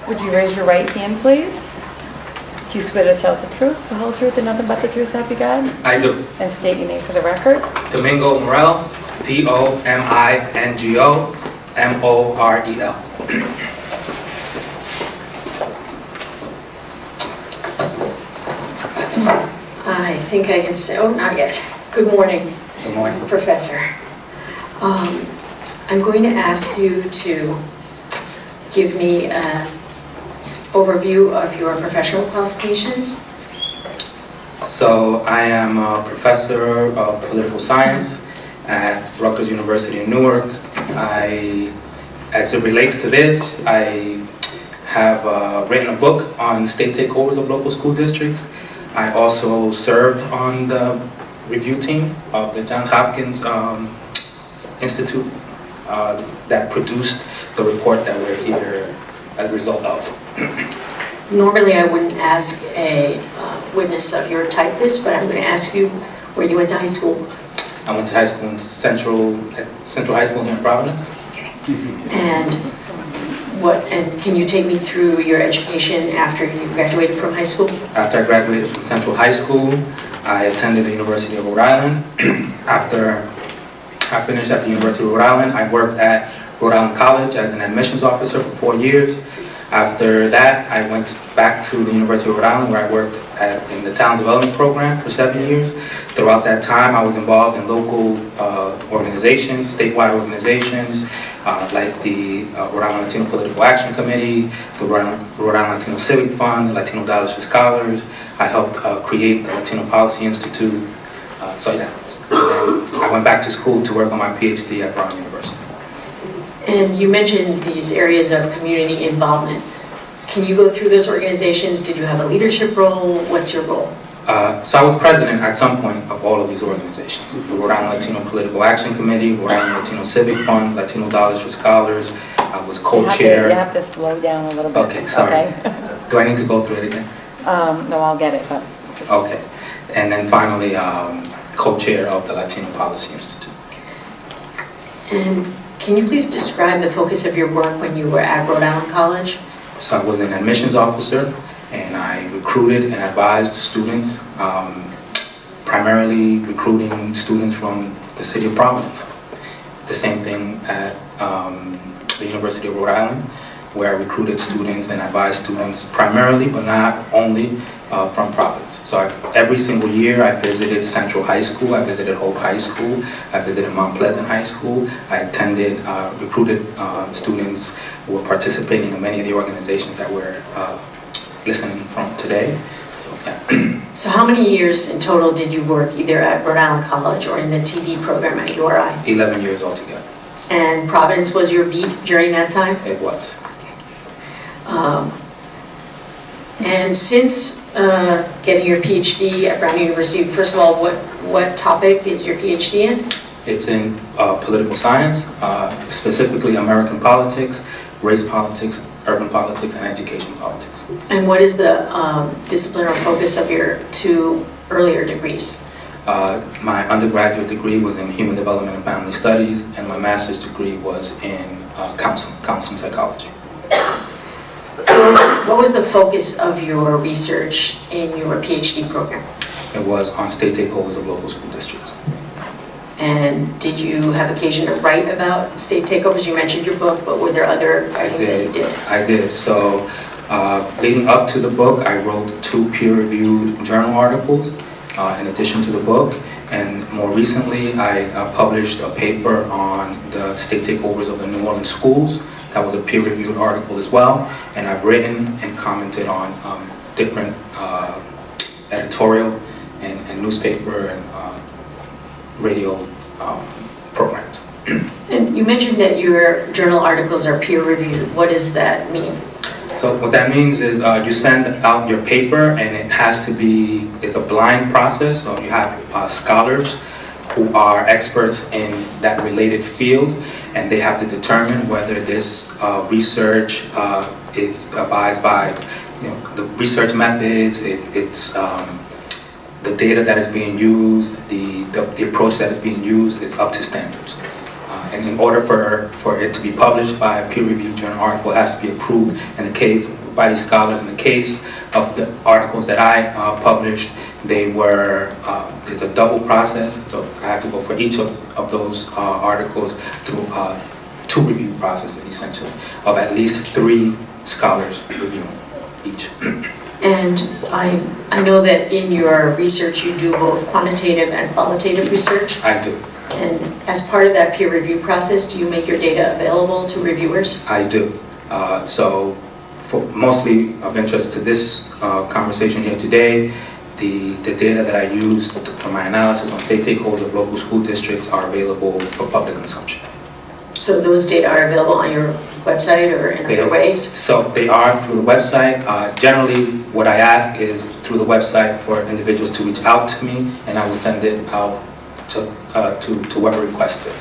Would you raise your right hand, please? Do you swear to tell the truth, the whole truth, and nothing but the truth, help you God? I do. And state your name for the record. Domingo Morel, Domingo Morel. I think I can say, oh, not yet. Good morning, Good morning. Professor. I'm going to ask you to give me an overview of your professional qualifications. So I am a professor of political science at Rutgers University in Newark. As it relates to this, I have written a book on state takeovers of local school districts. I also served on the review team of the Johns Hopkins Institute that produced the report that we're here as a result of. Normally, I wouldn't ask a witness of your type this, but I'm going to ask you where you went to high school. I went to high school in Central High School here in Providence. Okay. And can you take me through your education after you graduated from high school? After I graduated from Central High School, I attended the University of Rhode Island. After I finished at the University of Rhode Island, I worked at Rhode Island College as an admissions officer for 4 years. After that, I went back to the University of Rhode Island where I worked in the talent development program for 7 years. Throughout that time, I was involved in local organizations, statewide organizations, like the Rhode Island Latino Political Action Committee, the Rhode Island Latino Civic Fund, the Latino Dollars for Scholars. I helped create the Latino Policy Institute. So yeah, I went back to school to work on my PhD at Brown University. And you mentioned these areas of community involvement. Can you go through those organizations? Did you have a leadership role? What's your role? So I was president at some point of all of these organizations. The Rhode Island Latino Political Action Committee, Rhode Island Latino Civic Fund, Latino Dollars for Scholars. I was co-chair. You have to slow down a little bit. Okay, sorry. Okay. Do I need to go through it again? No, I'll get it, but. Okay. And then finally, co-chair of the Latino Policy Institute. And can you please describe the focus of your work when you were at Rhode Island College? So I was an admissions officer, and I recruited and advised students, primarily recruiting students from the city of Providence. The same thing at the University of Rhode Island, where I recruited students and advised students primarily, but not only, from Providence. So every single year I visited Central High School, I visited Hope High School, I visited Mount Pleasant High School. I attended, recruited students who were participating in many of the organizations that we're listening from today. So, yeah. So how many years in total did you work either at Rhode Island College or in the TD program at URI? 11 years altogether. And Providence was your beat during that time? It was. And since getting your PhD at Brown University, first of all, what topic is your PhD in? It's in political science, specifically American politics, race politics, urban politics, and education politics. And what is the discipline or focus of your 2 earlier degrees? My undergraduate degree was in human development and family studies, and my master's degree was in counseling psychology. What was the focus of your research in your PhD program? It was on state takeovers of local school districts. And did you have occasion to write about state takeovers? You mentioned your book, but were there other writings that you did? I did. So leading up to the book, I wrote 2 peer-reviewed journal articles in addition to the book. And more recently, I published a paper on the state takeovers of the New Orleans schools. That was a peer-reviewed article as well. And I've written and commented on different editorial and newspaper and radio programs. And you mentioned that your journal articles are peer-reviewed. What does that mean? So what that means is you send out your paper, and it has to be, it's a blind process. So you have scholars who are experts in that related field, and they have to determine whether this research abides by, the research methods, it's the data that is being used, the approach that is being used is up to standards. and in order for it to be published by a peer-reviewed journal article, it has to be approved in the case by these scholars. In the case of the articles that I published, they were, it's a double process, so I have to go for each of those articles through two review processes, essentially, of at least 3 scholars reviewing each. And I know that in your research you do both quantitative and qualitative research. I do. And as part of that peer review process, do you make your data available to reviewers? I do. So, mostly of interest to this conversation here today, the data that I used for my analysis on state takeovers of local school districts are available for public consumption. So those data are available on your website or in other ways? So they are through the website. Generally, what I ask is through the website for individuals to reach out to me, and I will send it out to whoever requested.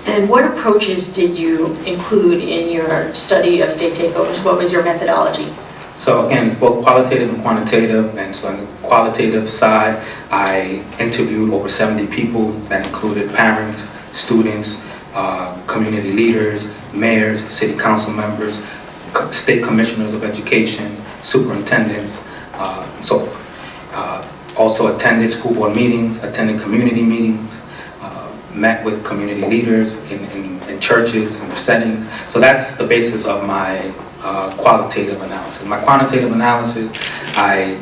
And what approaches did you include in your study of state takeovers? What was your methodology? So again, it's both qualitative and quantitative, and so on the qualitative side, I interviewed over 70 people that included parents, students, community leaders, mayors, city council members, state commissioners of education, superintendents, so also attended school board meetings, attended community meetings, met with community leaders in churches and their settings. So that's the basis of my qualitative analysis. My quantitative analysis, I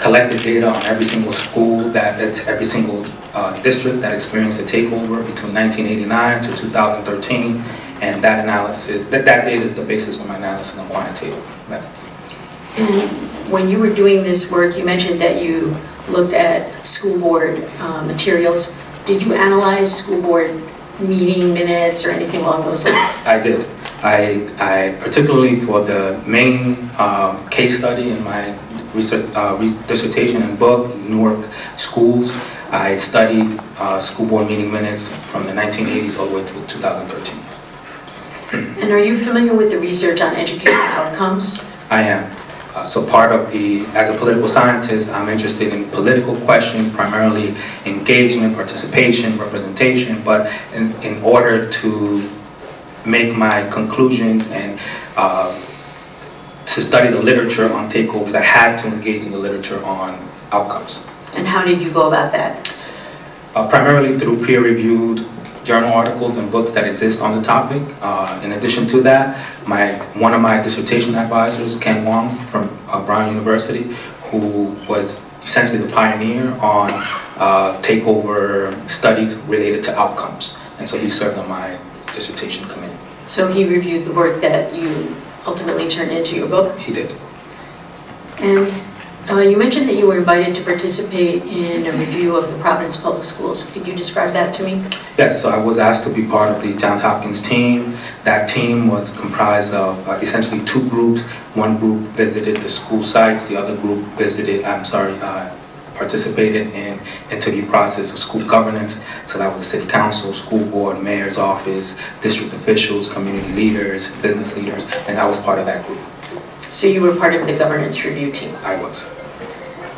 collected data on every single school, every single district that experienced a takeover between 1989 to 2013, and that analysis, that data is the basis of my analysis on quantitative methods. And when you were doing this work, you mentioned that you looked at school board materials. Did you analyze school board meeting minutes or anything along those lines? I did. I particularly for the main case study in my research, dissertation and book, Newark schools, I studied school board meeting minutes from the 1980s all the way through 2013. And are you familiar with the research on education outcomes? I am. So part of as a political scientist, I'm interested in political questions, primarily engagement, participation, representation, but in order to make my conclusions and to study the literature on takeovers, I had to engage in the literature on outcomes. And how did you go about that? Primarily through peer-reviewed journal articles and books that exist on the topic. In addition to that, one of my dissertation advisors, Ken Wong from Brown University, who was essentially the pioneer on takeover studies related to outcomes. And so he served on my dissertation committee. So he reviewed the work that you ultimately turned into your book? He did. And you mentioned that you were invited to participate in a review of the Providence Public Schools. Could you describe that to me? Yes, so I was asked to be part of the Johns Hopkins team. That team was comprised of essentially 2 groups. One group visited the school sites, the other group participated in interview process of school governance. So that was the city council, school board, mayor's office, district officials, community leaders, business leaders, and I was part of that group. So you were part of the governance review team? I was.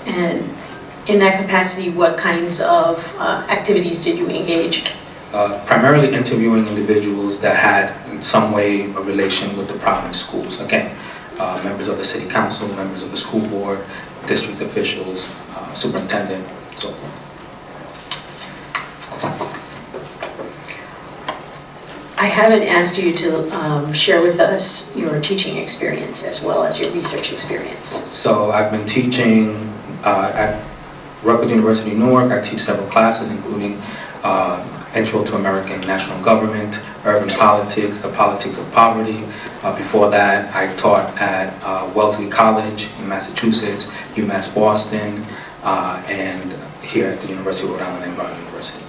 And in that capacity, what kinds of activities did you engage? Primarily interviewing individuals that had in some way a relation with the Providence schools. Again, members of the city council, members of the school board, district officials, superintendent, so forth. I haven't asked you to share with us your teaching experience as well as your research experience. So I've been teaching at Rutgers University, Newark. I teach several classes, including Intro to American National Government, Urban Politics, the Politics of Poverty. Before that, I taught at Wellesley College in Massachusetts, UMass Boston, and here at the University of Rhode Island and Brown University.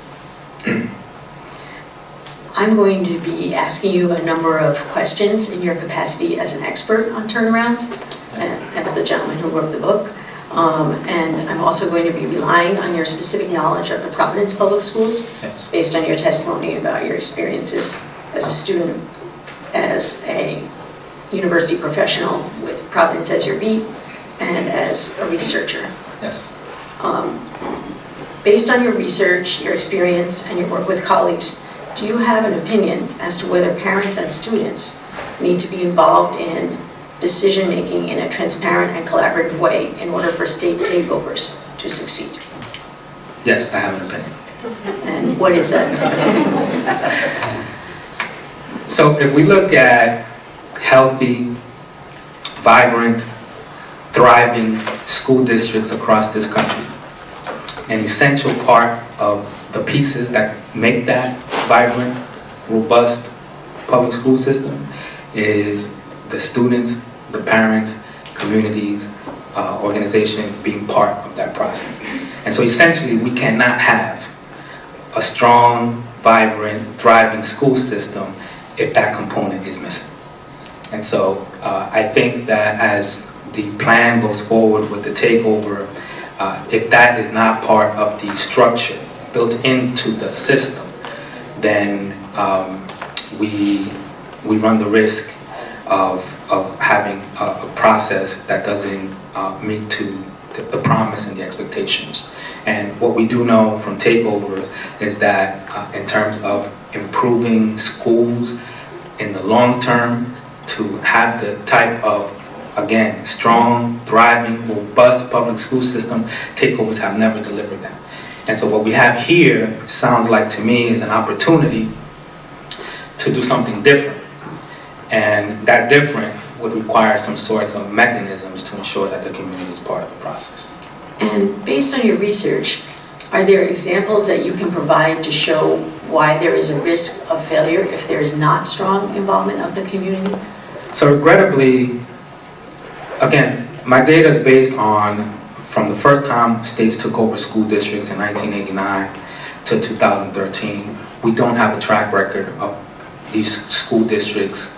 I'm going to be asking you a number of questions in your capacity as an expert on turnarounds, as the gentleman who wrote the book. And I'm also going to be relying on your specific knowledge of the Providence Public Schools, Yes. based on your testimony about your experiences as a student, as a university professional with Providence as your beat, and as a researcher. Yes. Based on your research, your experience, and your work with colleagues, do you have an opinion as to whether parents and students need to be involved in decision-making in a transparent and collaborative way in order for state takeovers to succeed? Yes, I have an opinion. And what is that? So if we look at healthy, vibrant, thriving school districts across this country, an essential part of the pieces that make that vibrant, robust public school system is the students, the parents, communities, organizations being part of that process. And so essentially we cannot have a strong, vibrant, thriving school system if that component is missing. And so I think that as the plan goes forward with the takeover, if that is not part of the structure built into the system, then we run the risk of having a process that doesn't meet to the promise and the expectations. And what we do know from takeovers is that in terms of improving schools in the long term, to have the type of, again, strong, thriving, robust public school system, takeovers have never delivered that. And so what we have here sounds like to me is an opportunity to do something different. And that different would require some sorts of mechanisms to ensure that the community is part of the process. And based on your research, are there examples that you can provide to show why there is a risk of failure if there is not strong involvement of the community? So regrettably, again, my data is based on from the first time states took over school districts in 1989 to 2013. We don't have a track record of these school districts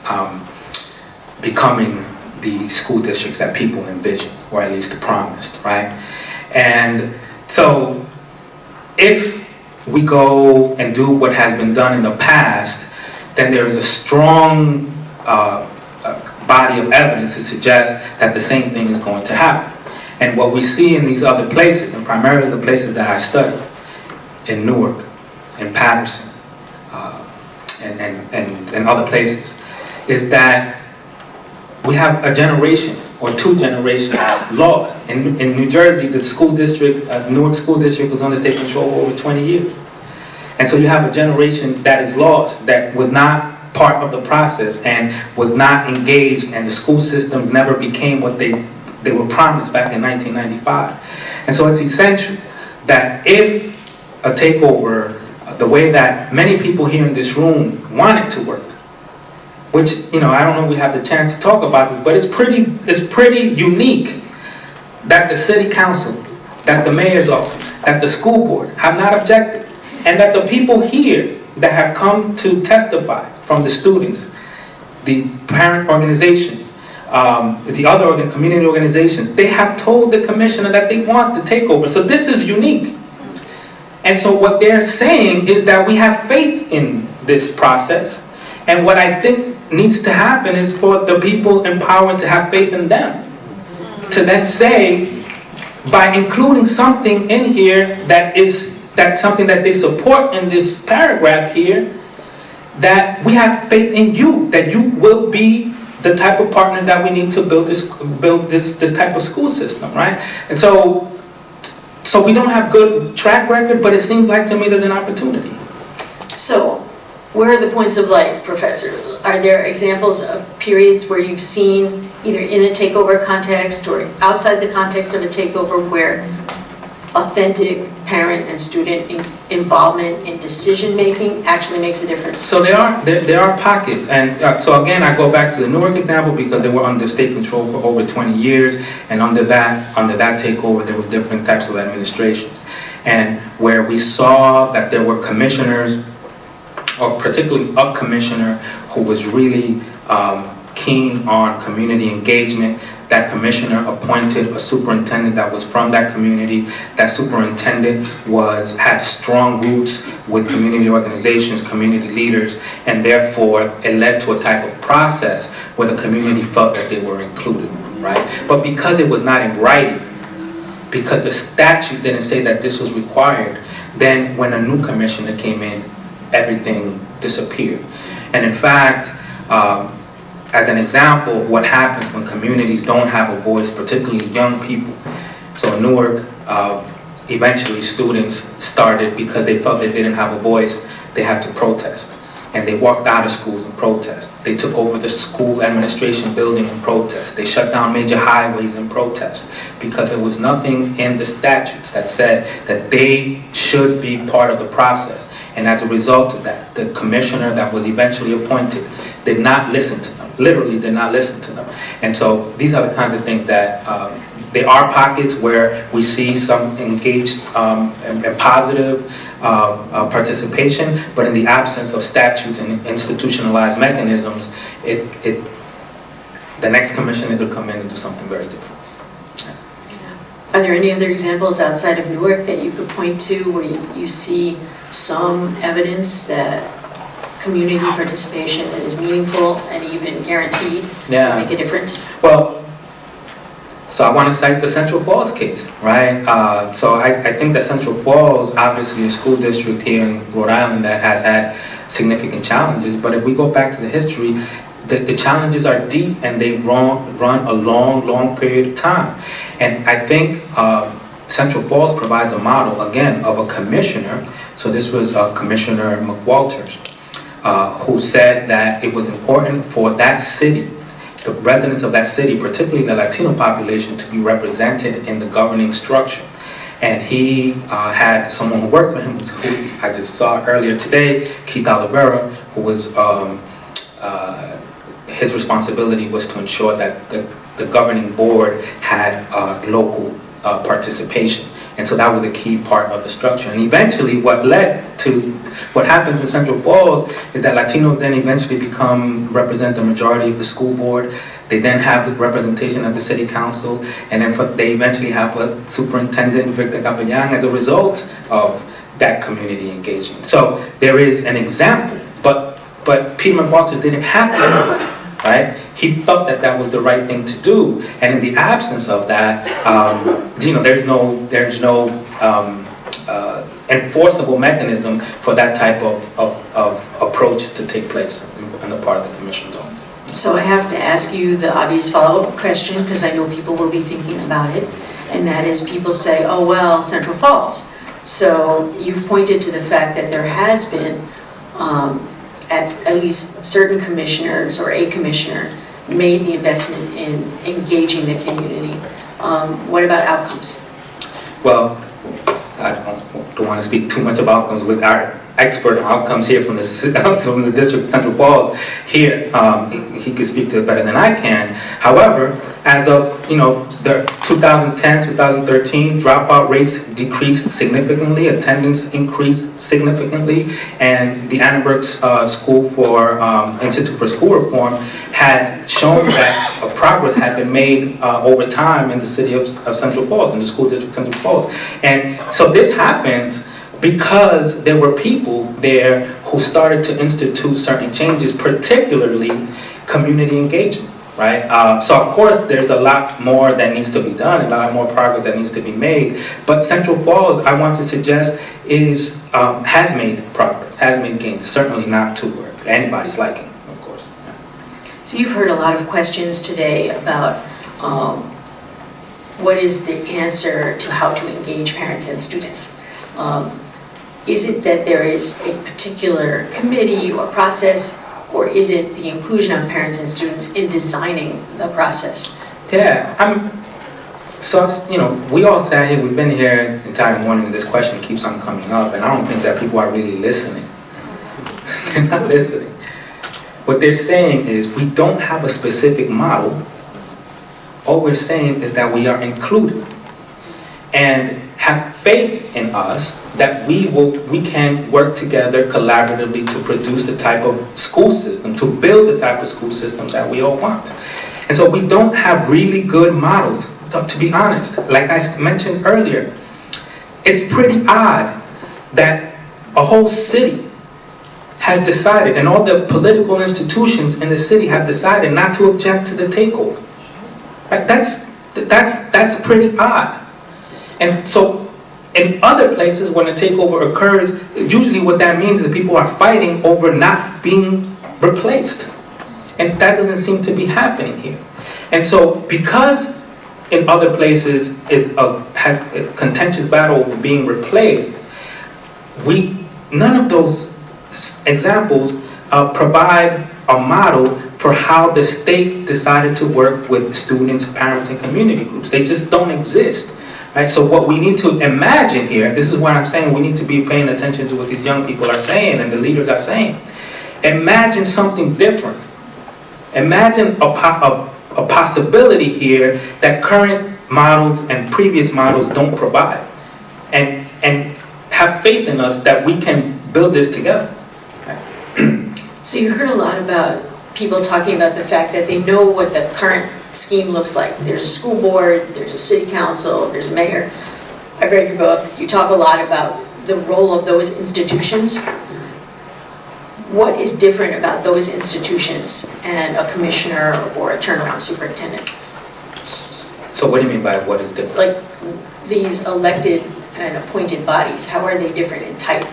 becoming the school districts that people envision, or at least promised, right? And so if we go and do what has been done in the past, then there is a strong body of evidence to suggest that the same thing is going to happen. And what we see in these other places, and primarily the places that I studied, in Newark, in Patterson, and other places, is that we have a generation or two generations lost. In New Jersey, the school district, Newark School District was under state control for over 20 years. And so you have a generation that is lost, that was not part of the process and was not engaged, and the school system never became what they were promised back in 1995. And so it's essential that if a takeover, the way that many people here in this room want it to work, which, I don't know if we have the chance to talk about this, but it's pretty unique that the city council, that the mayor's office, that the school board have not objected, and that the people here that have come to testify, from the students, the parent organization, the other community organizations, they have told the commissioner that they want the takeover. So this is unique. And so what they're saying is that we have faith in this process. And what I think needs to happen is for the people empowered to have faith in them. To then say, by including something in here that's something that they support in this paragraph here, that we have faith in you, that you will be the type of partner that we need to build this type of school system, right? And so we don't have good track record, but it seems like to me there's an opportunity. So, where are the points of light, Professor? Are there examples of periods where you've seen, either in a takeover context or outside the context of a takeover, where authentic parent and student involvement in decision-making actually makes a difference? So there are pockets, and so again I go back to the Newark example because they were under state control for over 20 years, and under that takeover there were different types of administrations, and where we saw that there were commissioners, or particularly a commissioner who was really keen on community engagement. That commissioner appointed a superintendent that was from that community. That superintendent had strong roots with community organizations, community leaders, and therefore it led to a type of process where the community felt that they were included, right? But because it was not in writing, because the statute didn't say that this was required, then when a new commissioner came in, everything disappeared. And in fact, as an example, what happens when communities don't have a voice, particularly young people. So in Newark, eventually students started, because they felt they didn't have a voice, they had to protest. And they walked out of schools in protest. They took over the school administration building in protest. They shut down major highways in protest, because there was nothing in the statutes that said that they should be part of the process. And as a result of that, the commissioner that was eventually appointed did not listen to them, literally did not listen to them. And so these are the kinds of things that there are pockets where we see some engaged and positive participation, but in the absence of statutes and institutionalized mechanisms, the next commissioner could come in and do something very different. Are there any other examples outside of Newark that you could point to where you see some evidence that community participation that is meaningful and even guaranteed will make a difference? Well, so I want to cite the Central Falls case, right? So I think that Central Falls, obviously a school district here in Rhode Island that has had significant challenges, but if we go back to the history, the challenges are deep and they run a long period of time. And I think Central Falls provides a model, again, of a commissioner. So this was Commissioner McWalters, who said that it was important for that city, the residents of that city, particularly the Latino population, to be represented in the governing structure. And he had someone who worked for him, who I just saw earlier today, Keith Oliveira, who was, his responsibility was to ensure that the governing board had local participation. And so that was a key part of the structure. And eventually what led to what happens in Central Falls is that Latinos then eventually represent the majority of the school board. They then have representation at the city council, and then they eventually have a superintendent, Victor Capellan, as a result of that community engagement. So there is an example, but Peter McWalters didn't have to, right? He felt that that was the right thing to do, and in the absence of that, there's no enforceable mechanism for that type of approach to take place on the part of the commission's office. So I have to ask you the obvious follow-up question, because I know people will be thinking about it, and that is, people say, oh well, Central Falls. So you've pointed to the fact that there has been at least certain commissioners or a commissioner made the investment in engaging the community. What about outcomes? Well, I don't want to speak too much about outcomes with our expert on outcomes here from the District of Central Falls. Here, he could speak to it better than I can. However, as of the 2010-2013, dropout rates decreased significantly, attendance increased significantly, and the Annenberg School for Institute for School Reform had shown that progress had been made over time in the city of Central Falls, in the school district of Central Falls. And so this happened because there were people there who started to institute certain changes, particularly community engagement, right? So of course there's a lot more that needs to be done, a lot more progress that needs to be made, but Central Falls, I want to suggest, has made progress, has made gains, certainly not to anybody's liking, of course. Yeah. So you've heard a lot of questions today about what is the answer to how to engage parents and students. Is it that there is a particular committee or process, or is it the inclusion of parents and students in designing the process? Yeah, we all sat here, we've been here the entire morning, and this question keeps on coming up, and I don't think that people are really listening. They're not listening. What they're saying is, we don't have a specific model. All we're saying is that we are included, and have faith in us that we can work together collaboratively to produce the type of school system, to build the type of school system that we all want. And so we don't have really good models, to be honest. Like I mentioned earlier, it's pretty odd that a whole city has decided, and all the political institutions in the city have decided not to object to the takeover. Right? That's pretty odd. And so in other places, when a takeover occurs, usually what that means is that people are fighting over not being replaced. And that doesn't seem to be happening here. And so because in other places it's a contentious battle over being replaced, none of those examples provide a model for how the state decided to work with students, parents, and community groups. They just don't exist. Right? So what we need to imagine here, this is what I'm saying, we need to be paying attention to what these young people are saying and the leaders are saying. Imagine something different. Imagine a possibility here that current models and previous models don't provide. And have faith in us that we can build this together. So you heard a lot about people talking about the fact that they know what the current scheme looks like. There's a school board, there's a city council, there's a mayor. I've read your book. You talk a lot about the role of those institutions. What is different about those institutions and a commissioner or a turnaround superintendent? So what do you mean by what is different? Like these elected and appointed bodies, how are they different in type?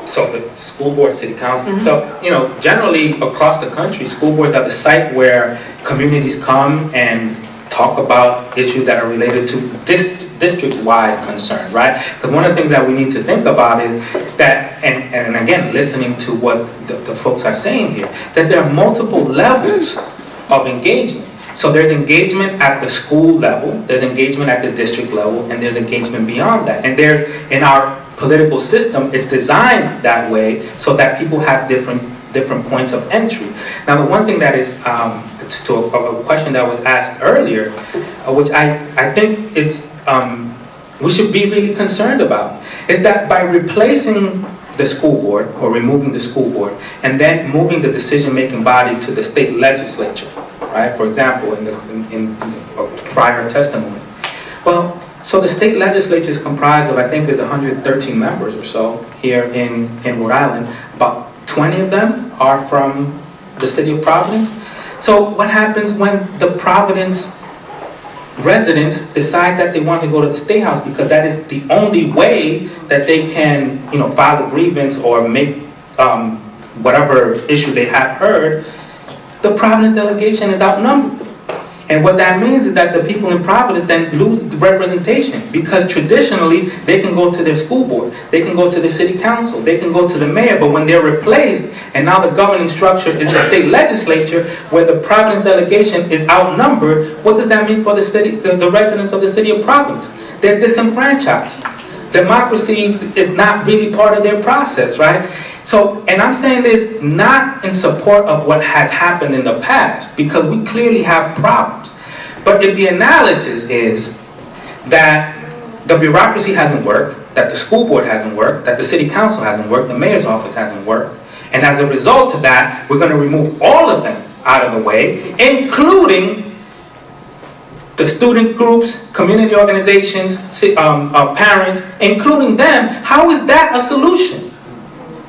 So the school board, city council. So, generally across the country, school boards are the site where communities come and talk about issues that are related to district-wide concern, right? Because one of the things that we need to think about is that, and again, listening to what the folks are saying here, that there are multiple levels of engagement. So there's engagement at the school level, there's engagement at the district level, and there's engagement beyond that. And there's, in our political system, it's designed that way so that people have different points of entry. Now, the one thing that is, to a question that was asked earlier, which I think it's, we should be really concerned about, is that by replacing the school board, or removing the school board, and then moving the decision-making body to the state legislature, right? For example, in a prior testimony. Well, so the state legislature is comprised of, I think, is 113 members or so here in Rhode Island. About 20 of them are from the city of Providence. So what happens when the Providence residents decide that they want to go to the State House, because that is the only way that they can, file a grievance or make whatever issue they have heard? The Providence delegation is outnumbered. And what that means is that the people in Providence then lose representation, because traditionally they can go to their school board, they can go to the city council, they can go to the mayor, but when they're replaced and now the governing structure is the state legislature where the Providence delegation is outnumbered, what does that mean for the city, the residents of the city of Providence? They're disenfranchised. Democracy is not really part of their process, right? So, and I'm saying this not in support of what has happened in the past, because we clearly have problems. But if the analysis is that the bureaucracy hasn't worked, that the school board hasn't worked, that the city council hasn't worked, the mayor's office hasn't worked, and as a result of that, we're going to remove all of them out of the way, including the student groups, community organizations, parents, including them, how is that a solution?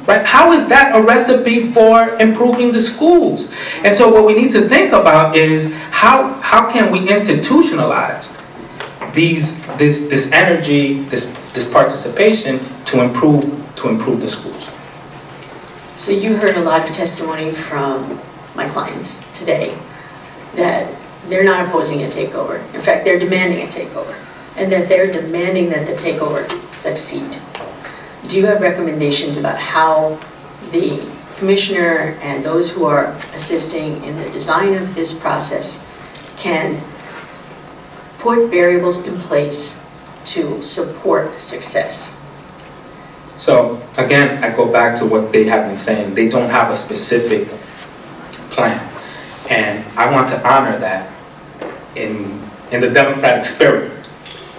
Right? How is that a recipe for improving the schools? And so what we need to think about is how can we institutionalize this energy, this participation to improve the schools? So you heard a lot of testimony from my clients today that they're not opposing a takeover. In fact, they're demanding a takeover, and that they're demanding that the takeover succeed. Do you have recommendations about how the commissioner and those who are assisting in the design of this process can put variables in place to support success? So again, I go back to what they have been saying. They don't have a specific plan. And I want to honor that in the democratic spirit,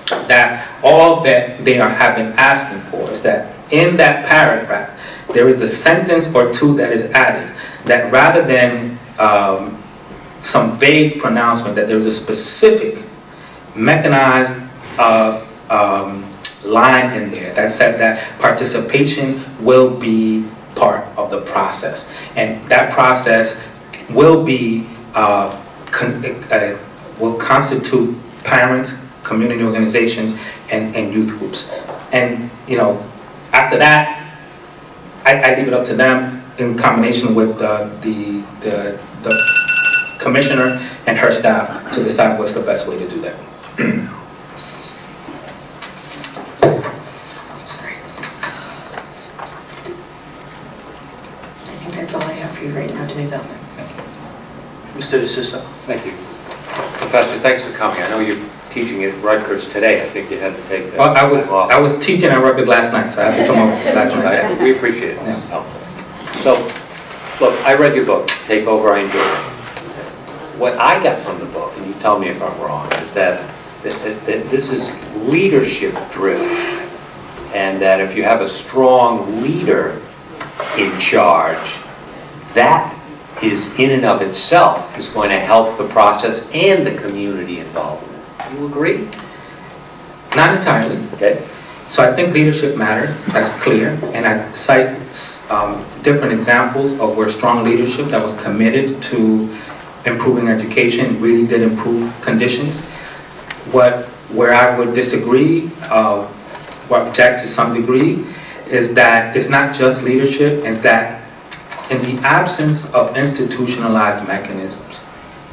that all that they have been asking for is that in that paragraph, there is a sentence or two that is added, that rather than some vague pronouncement, that there is a specific mechanized line in there that said that participation will be part of the process. And that process will be will constitute parents, community organizations, and youth groups. And, you know, after that, I leave it up to them in combination with the commissioner and her staff to decide what's the best way to do that. I think that's all I have for you right now, Domingo. Mr. DeSisto. Thank you. Professor, thanks for coming. I know you're teaching at Rutgers today. I think you had to take that. Well, I was teaching at Rutgers last night, so I have to come over last night. We appreciate it. Yeah. So, look, I read your book, Takeover, I enjoyed it. What I got from the book, and you tell me if I'm wrong, is that this is leadership driven, and that if you have a strong leader in charge, that is in and of itself is going to help the process and the community involvement. Do you agree? Not entirely. Okay. So I think leadership matters, that's clear, and I cite different examples of where strong leadership that was committed to improving education really did improve conditions. Where I would disagree, or object to some degree, is that it's not just leadership, it's that in the absence of institutionalized mechanisms,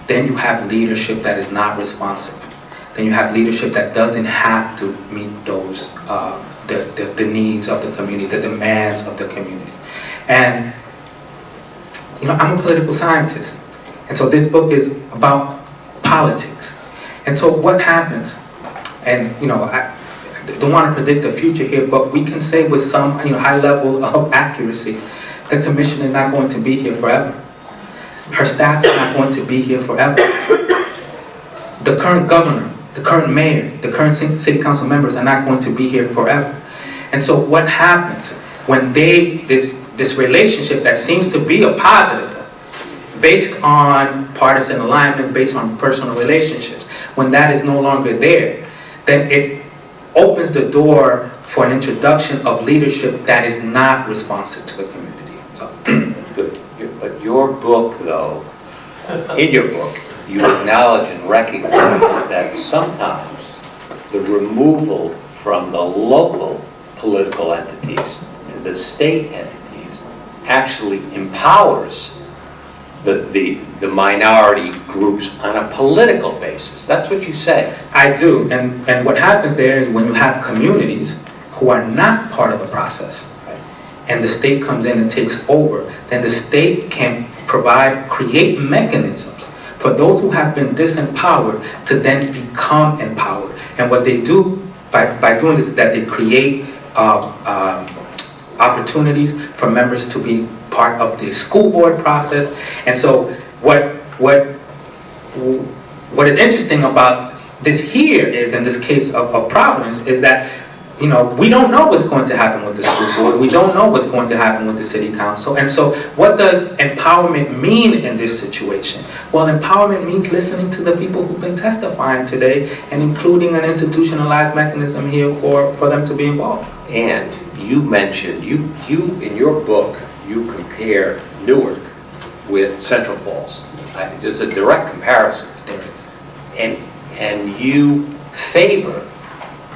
then you have leadership that is not responsive. Then you have leadership that doesn't have to meet those, the needs of the community, the demands of the community. And, you know, I'm a political scientist. And so this book is about politics. And so what happens, and, you know, I don't want to predict the future here, but we can say with some, you know, high level of accuracy, the commission is not going to be here forever. Her staff is not going to be here forever. The current governor, the current mayor, the current city council members are not going to be here forever. And so what happens when this relationship that seems to be a positive, based on partisan alignment, based on personal relationships, when that is no longer there, then it opens the door for an introduction of leadership that is not responsive to the community. So. Good. But your book, though, in your book, you acknowledge and recognize that sometimes the removal from the local political entities to the state entities actually empowers the minority groups on a political basis. That's what you say. I do, and what happens there is when you have communities who are not part of the process, and the state comes in and takes over, then the state can create mechanisms for those who have been disempowered to then become empowered. And what they do by doing this is that they create opportunities for members to be part of the school board process. And so what is interesting about this here is, in this case of Providence, is that, you know, we don't know what's going to happen with the school board. We don't know what's going to happen with the city council. And so what does empowerment mean in this situation? Well, empowerment means listening to the people who've been testifying today and including an institutionalized mechanism here for them to be involved. And you mentioned, you in your book, you compare Newark with Central Falls. There's a direct comparison. And you favor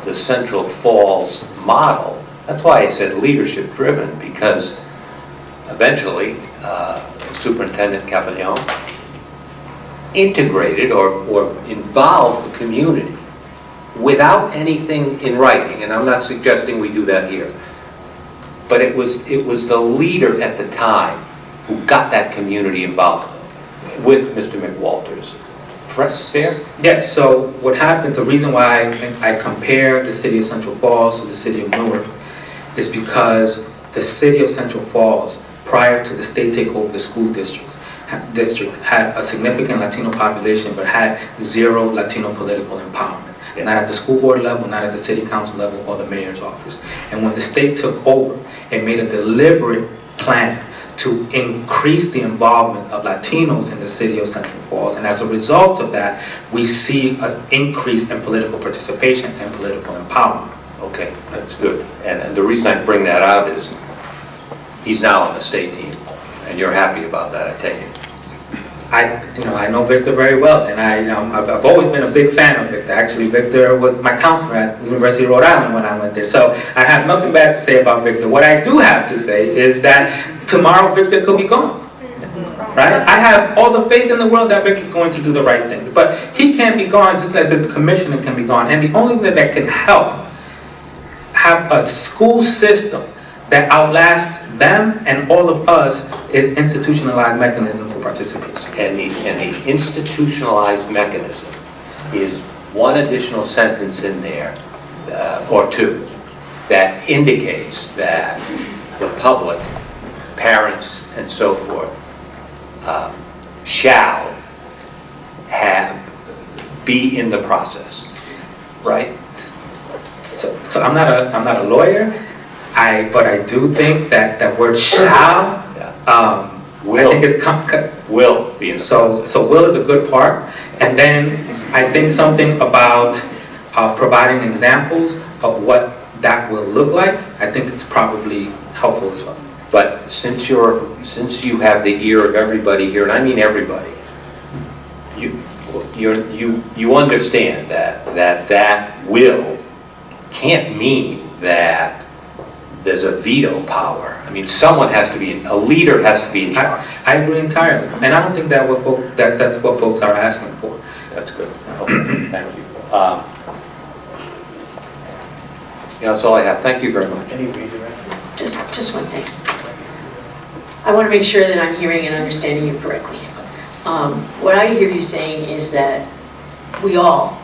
the Central Falls model. That's why I said leadership driven, because eventually Superintendent Capellon integrated or involved the community without anything in writing, and I'm not suggesting we do that here, but it was the leader at the time who got that community involved with Mr. McWalters. Fair? Yes, so what happened, the reason why I compare the city of Central Falls to the city of Newark is because the city of Central Falls, prior to the state takeover of the school district, had a significant Latino population but had zero Latino political empowerment. Yeah. Not at the school board level, not at the city council level, or the mayor's office. And when the state took over, it made a deliberate plan to increase the involvement of Latinos in the city of Central Falls. And as a result of that, we see an increase in political participation and political empowerment. Okay, that's good. And the reason I bring that out is he's now on the state team, and you're happy about that, I take it. I know Victor very well, and I've always been a big fan of Victor. Actually, Victor was my counselor at the University of Rhode Island when I went there. So I have nothing bad to say about Victor. What I do have to say is that tomorrow Victor could be gone. Right? I have all the faith in the world that Victor's going to do the right thing. But he can't be gone just as the commissioner can be gone. And the only thing that can help have a school system that outlasts them and all of us is institutionalized mechanism for participation. And the institutionalized mechanism is one additional sentence in there, or two, that indicates that the public, parents, and so forth, shall be in the process, right? So I'm not a lawyer, but I do think that that word shall, Will. I think it's Will be in the process. so will is a good part, and then I think something about providing examples of what that will look like. I think it's probably helpful as well. But since you have the ear of everybody here, and I mean everybody, you understand that will can't mean that there's a veto power. I mean, someone has to be, a leader has to be in charge. I agree entirely, and I don't think that's what folks are asking for. That's good. Okay, thank you. That's all I have. Thank you very much. Any redirect? Just one thing. I want to make sure that I'm hearing and understanding you correctly. What I hear you saying is that we all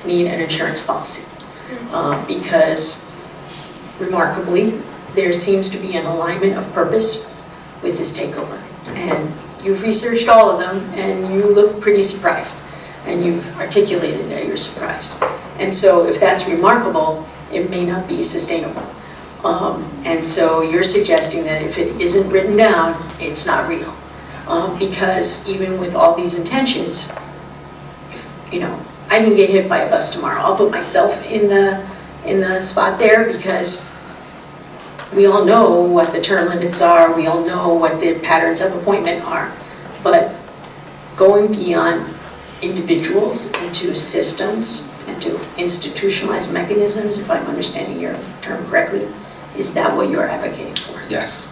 need an insurance policy because, remarkably, there seems to be an alignment of purpose with this takeover. And you've researched all of them, and you look pretty surprised. And you've articulated that you're surprised. And so if that's remarkable, it may not be sustainable. And so you're suggesting that if it isn't written down, it's not real. Because even with all these intentions, I can get hit by a bus tomorrow. I'll put myself in the spot there because we all know what the term limits are. We all know what the patterns of appointment are. But going beyond individuals into systems, into institutionalized mechanisms, if I'm understanding your term correctly, is that what you're advocating for? Yes.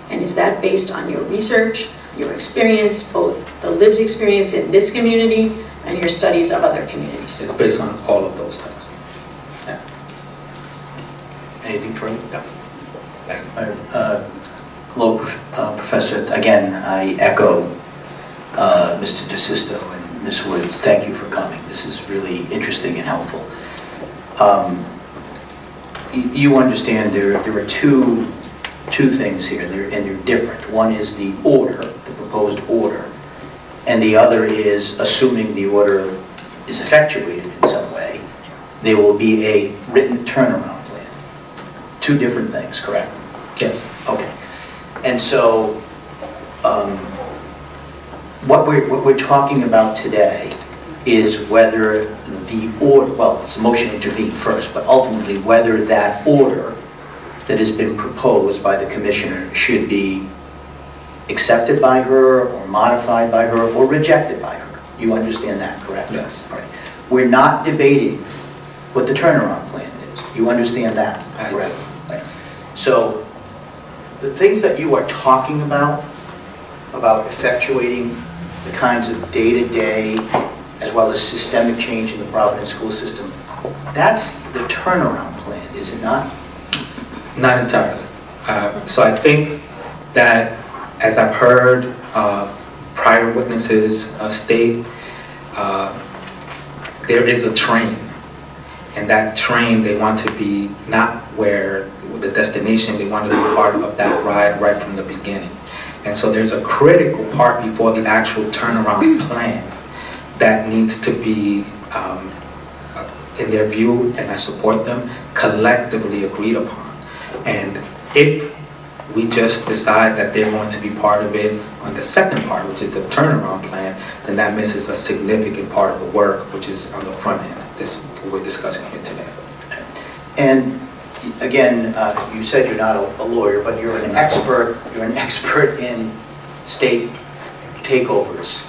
And is that based on your research, your experience, both the lived experience in this community and your studies of other communities? It's based on all of those things. Yeah. Anything further? No. Thank you. Hello, Professor. Again, I echo Mr. DeSisto and Ms. Woods. Thank you for coming. This is really interesting and helpful. You understand there are two things here, and they're different. One is the order, the proposed order, and the other is assuming the order is effectuated in some way, there will be a written turnaround plan. Two different things, correct? Yes. Okay. And so what we're talking about today is whether the order, well, it's a motion to intervene first, but ultimately whether that order that has been proposed by the commissioner should be accepted by her or modified by her or rejected by her. You understand that, correct? Yes. All right. We're not debating what the turnaround plan is. You understand that, I correct? do. Right. So the things that you are talking about effectuating the kinds of day-to-day as well as systemic change in the Providence school system, that's the turnaround plan, is it not? Not entirely. So I think that, as I've heard prior witnesses state, there is a train, and that train, they want to be not where the destination, they want to be part of that ride right from the beginning. And so there's a critical part before the actual turnaround plan that needs to be, in their view, and I support them, collectively agreed upon. And if we just decide that they're going to be part of it on the second part, which is the turnaround plan, then that misses a significant part of the work, which is on the front end, this we're discussing here today. And again, you said you're not a lawyer, but you're an expert in state takeovers.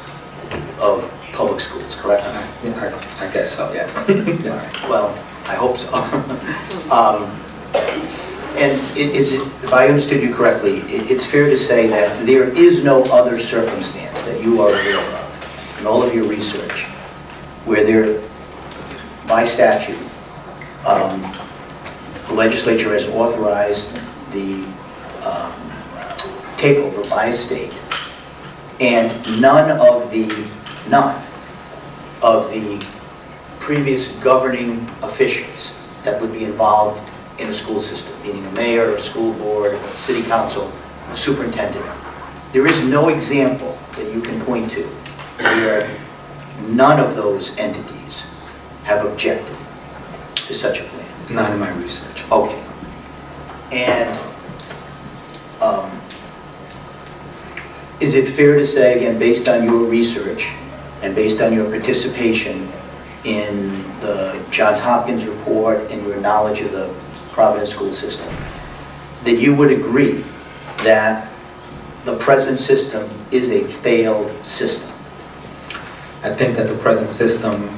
of public schools, correct? I guess so, yes. Yes. Well, I hope so. And if I understood you correctly, it's fair to say that there is no other circumstance that you are aware of in all of your research where there, by statute, the legislature has authorized the takeover by a state, and none of the previous governing officials that would be involved in a school system, meaning a mayor, a school board, a city council, a superintendent. There is no example that you can point to where none of those entities have objected to such a plan. Not in my research. Okay. And is it fair to say, again, based on your research and based on your participation in the Johns Hopkins report and your knowledge of the Providence school system, that you would agree that the present system is a failed system? I think that the present system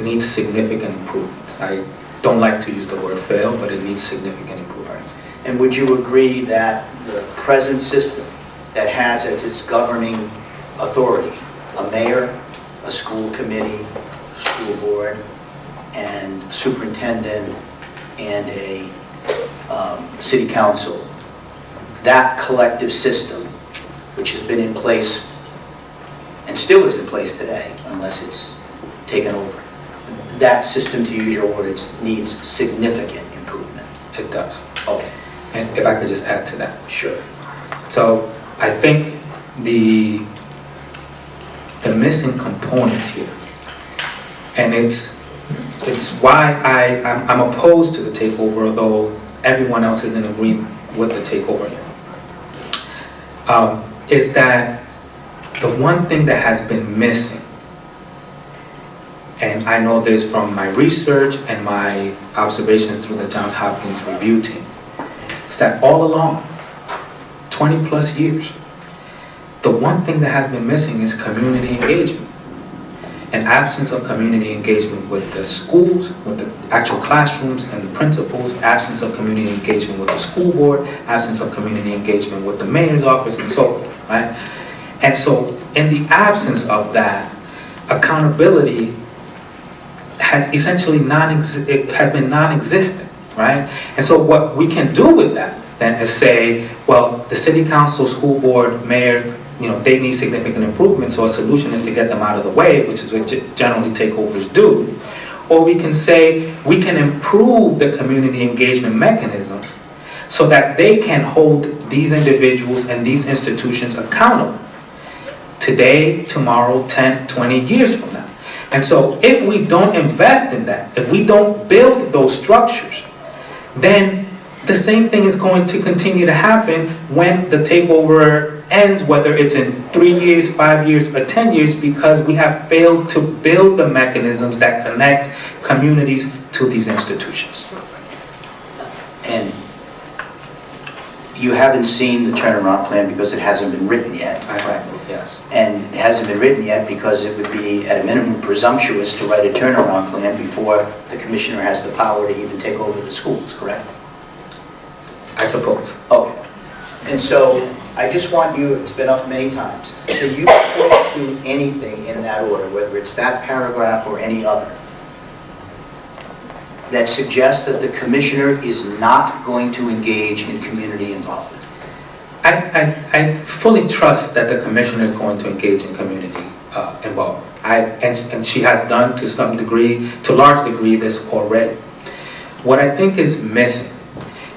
needs significant improvements. I don't like to use the word fail, but it needs significant improvements. And would you agree that the present system that has as its governing authority a mayor, a school committee, school board, and superintendent, and a city council, that collective system, which has been in place and still is in place today, unless it's taken over, that system, to use your words, needs significant improvement? It does. Okay. And if I could just add to that. Sure. So I think the missing component here, and it's why I'm opposed to the takeover, although everyone else is in agreement with the takeover here, is that the one thing that has been missing, and I know this from my research and my observations through the Johns Hopkins review team, is that all along, 20 plus years, the one thing that has been missing is community engagement. An absence of community engagement with the schools, with the actual classrooms and the principals, absence of community engagement with the school board, absence of community engagement with the mayor's office, and so forth, right? And so in the absence of that, accountability has essentially been non-existent, right? And so what we can do with that then is say, well, the city council, school board, mayor, they need significant improvement, so a solution is to get them out of the way, which is what generally takeovers do. Or we can say we can improve the community engagement mechanisms so that they can hold these individuals and these institutions accountable today, tomorrow, 10, 20 years from now. And so if we don't invest in that, if we don't build those structures, then the same thing is going to continue to happen when the takeover ends, whether it's in 3 years, 5 years, or 10 years, because we have failed to build the mechanisms that connect communities to these institutions. And you haven't seen the turnaround plan because it hasn't been written yet. Right. Yes. And it hasn't been written yet because it would be, at a minimum, presumptuous to write a turnaround plan before the commissioner has the power to even take over the schools, correct? I suppose. Okay. And so I just want you, it's been up many times, can you point to anything in that order, whether it's that paragraph or any other, that suggests that the commissioner is not going to engage in community involvement? I fully trust that the commissioner is going to engage in community involvement. And she has done to some degree, to a large degree, this already. What I think is missing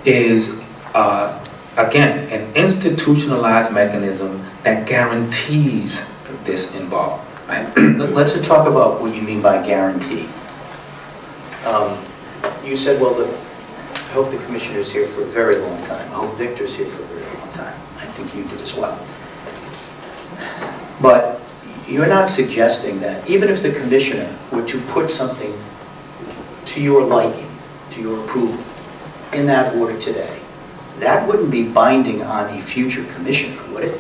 is, again, an institutionalized mechanism that guarantees this involvement. Right? Let's talk about what you mean by guarantee. You said, well, I hope the commissioner's here for a very long time. I hope Victor's here for a very long time. I think you do as well. But you're not suggesting that even if the commissioner were to put something to your liking, to your approval, in that order today, that wouldn't be binding on a future commissioner, would it?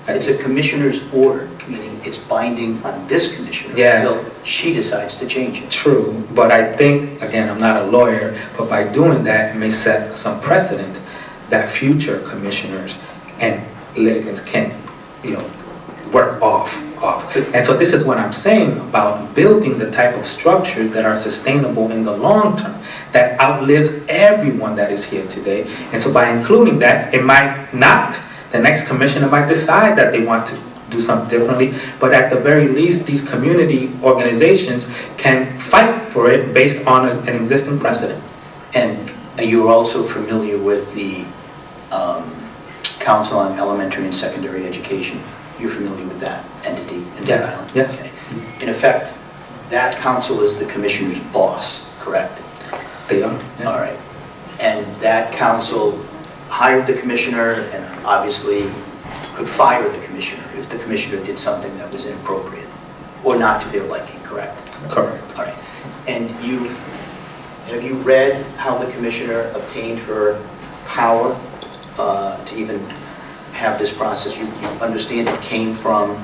It's a commissioner's order. meaning it's binding on this commissioner Yeah. until she decides to change it. True, but I think, again, I'm not a lawyer, but by doing that, it may set some precedent that future commissioners and litigants can, work off. And so this is what I'm saying about building the type of structures that are sustainable in the long term, that outlives everyone that is here today. And so by including that, it might not, the next commissioner might decide that they want to do something differently, but at the very least, these community organizations can fight for it based on an existing precedent. And you're also familiar with the Council on Elementary and Secondary Education. You're familiar with that entity in Rhode Island? Yes. Okay. In effect, that council is the commissioner's boss, correct? They are. Yeah. All right. And that council hired the commissioner and obviously could fire the commissioner if the commissioner did something that was inappropriate or not to their liking, correct? Correct. All right. And have you read how the commissioner obtained her power to even have this process? You understand it came from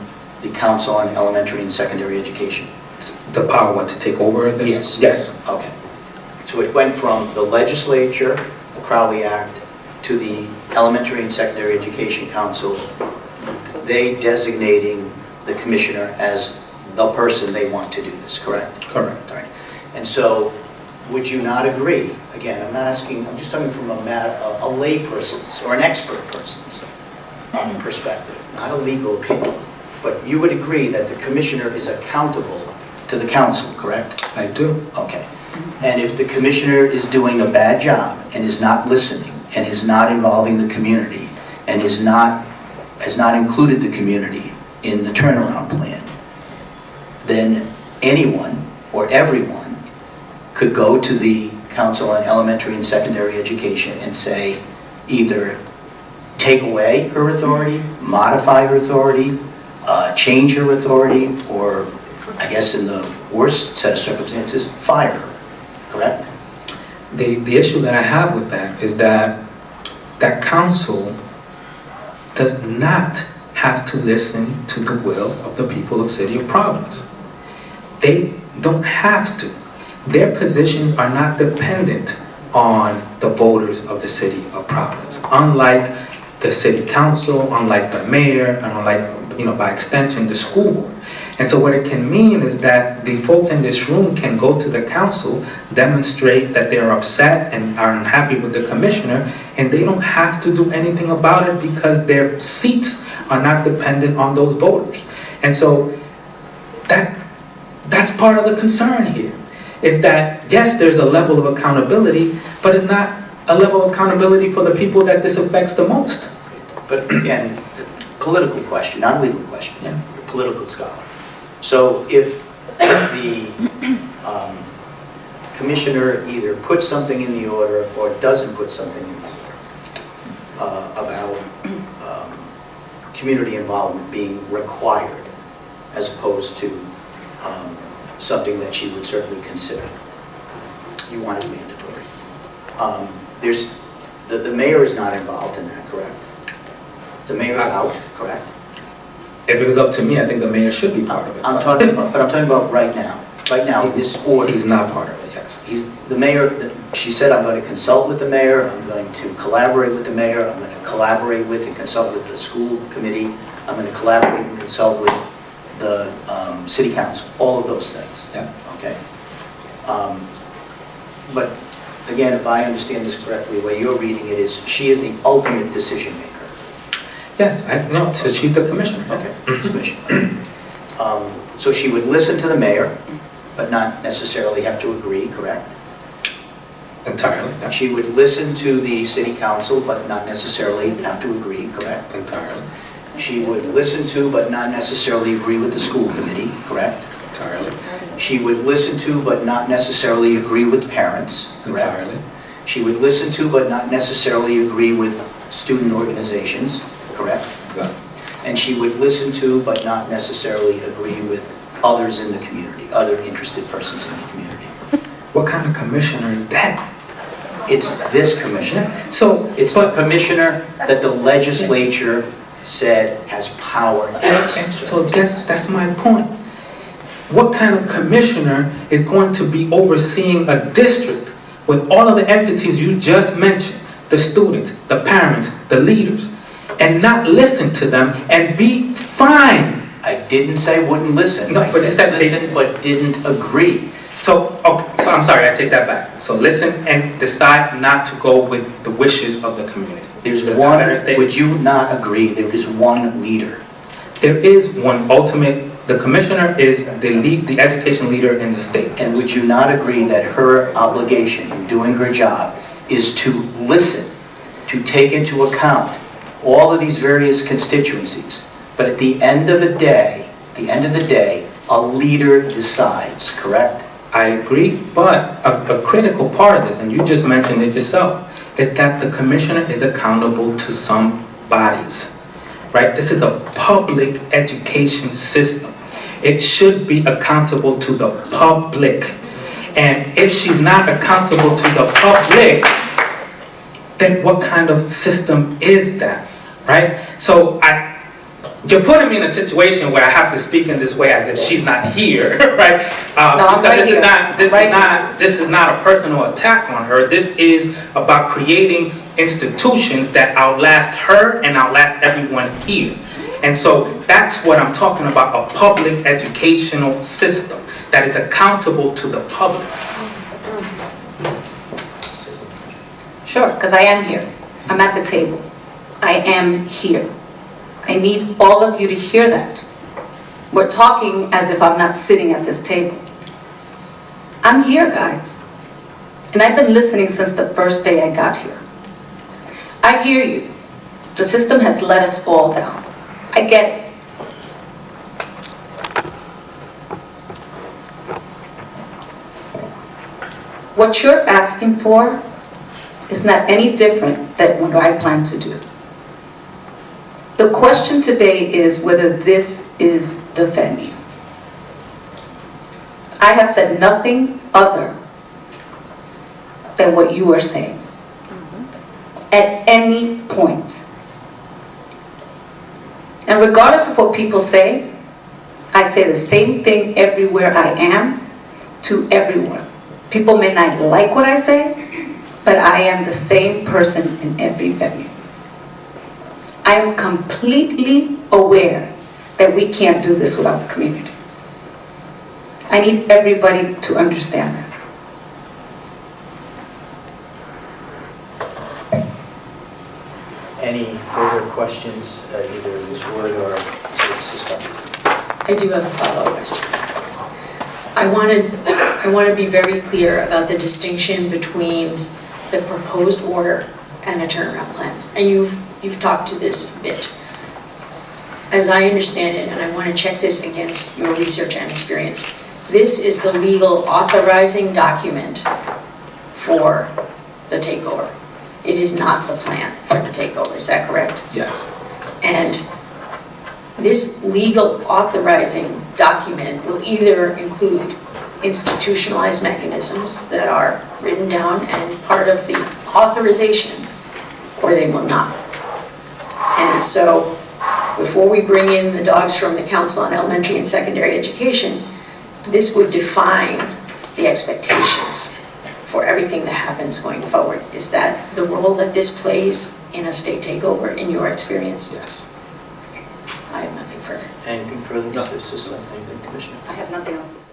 the Council on Elementary and Secondary Education? The power to take over this? Yes. Yes. Okay. So it went from the legislature, the Crowley Act, to the Elementary and Secondary Education Council, they designating the commissioner as the person they want to do this, correct? Correct. All right. And so, would you not agree, again, I'm not asking, I'm just talking from a lay person's or an expert person's perspective, not a legal opinion, but you would agree that the commissioner is accountable to the council, correct? I do. Okay. And if the commissioner is doing a bad job and is not listening and is not involving the community and has not included the community in the turnaround plan, then anyone or everyone could go to the Council on Elementary and Secondary Education and say either take away her authority, modify her authority, change her authority, or I guess in the worst set of circumstances, fire her, correct? The issue that I have with that is that council does not have to listen to the will of the people of the City of Providence. They don't have to. Their positions are not dependent on the voters of the City of Providence. Unlike the City Council, unlike the mayor, and unlike, by extension, the school board. And so what it can mean is that the folks in this room can go to the council, demonstrate that they're upset and are unhappy with the commissioner, and they don't have to do anything about it because their seats are not dependent on those voters. And so that's part of the concern here, is that yes, there's a level of accountability, but it's not a level of accountability for the people that this affects the most. But again, political question, not legal question. Yeah. You're a political scholar. So if the commissioner either puts something in the order or doesn't put something in the order about community involvement being required as opposed to something that she would certainly consider, you want it mandatory. The mayor is not involved in that, correct? The mayor is out, correct? If it was up to me, I think the mayor should be part of it. I'm talking about right now. Right now, in this order. He's not part of it, yes. The mayor, she said, I'm going to consult with the mayor, I'm going to collaborate with the mayor, I'm going to collaborate with and consult with the school committee, I'm going to collaborate and consult with the city council, all of those things. Yeah. Okay? But again, if I understand this correctly, the way you're reading it is, she is the ultimate decision maker. Yes, no, so she's the commissioner. Okay, commissioner. So she would listen to the mayor, but not necessarily have to agree, correct? Entirely, yeah. She would listen to the city council, but not necessarily have to agree, correct? Entirely, She would listen to, but not necessarily agree with the school committee, correct? entirely, She would listen to, but not necessarily agree with parents, correct? entirely, She would listen to, but not necessarily agree with student organizations, correct? yeah. And she would listen to, but not necessarily agree with others in the community, other interested persons in the community. What kind of commissioner is that? It's this commissioner. So, It's the commissioner that the legislature said has power. And so that's my point. What kind of commissioner is going to be overseeing a district with all of the entities you just mentioned, the students, the parents, the leaders, and not listen to them and be fine? I didn't say wouldn't listen. No, I but you said said they- listen but didn't agree. So I'm sorry, I take that back. So listen and decide not to go with the wishes of the community. There's Is that one, better statement? would you not agree, there is one leader? There is one ultimate, the commissioner is the education leader in the state. And would you not agree that her obligation in doing her job is to listen, to take into account all of these various constituencies? But at the end of the day, a leader decides, correct? I agree, but a critical part of this, and you just mentioned it yourself, is that the commissioner is accountable to some bodies, right? This is a public education system. It should be accountable to the public. And if she's not accountable to the public, then what kind of system is that, right? So you're putting me in a situation where I have to speak in this way as if she's not here, right? No, I'm right here. This is not a personal attack on her. This is about creating institutions that outlast her and outlast everyone here. And so that's what I'm talking about, a public educational system that is accountable to the public. Sure, because I am here. I'm at the table. I am here. I need all of you to hear that. We're talking as if I'm not sitting at this table. I'm here, guys. And I've been listening since the first day I got here. I hear you. The system has let us fall down. I get it. What you're asking for is not any different than what I plan to do. The question today is whether this is the venue. I have said nothing other than what you are saying. At any point. And regardless of what people say, I say the same thing everywhere I am to everyone. People may not like what I say, but I am the same person in every venue. I am completely aware that we can't do this without the community. I need everybody to understand that. Any further questions, either Ms. Wood or Mr. Sisto? I do have a follow-up question. I want to be very clear about the distinction between the proposed order and a turnaround plan. And you've talked to this a bit. As I understand it, and I want to check this against your research and experience, this is the legal authorizing document for the takeover. It is not the plan for the takeover, is that correct? Yes. And this legal authorizing document will either include institutionalized mechanisms that are written down and part of the authorization, or they will not. And so, before we bring in the dogs from the Council on Elementary and Secondary Education, this would define the expectations for everything that happens going forward. Is that the role that this plays in a state takeover in your experience? Yes. I have nothing further. Anything further, Mr. Sisto? Anything, Commissioner? I have nothing else to say.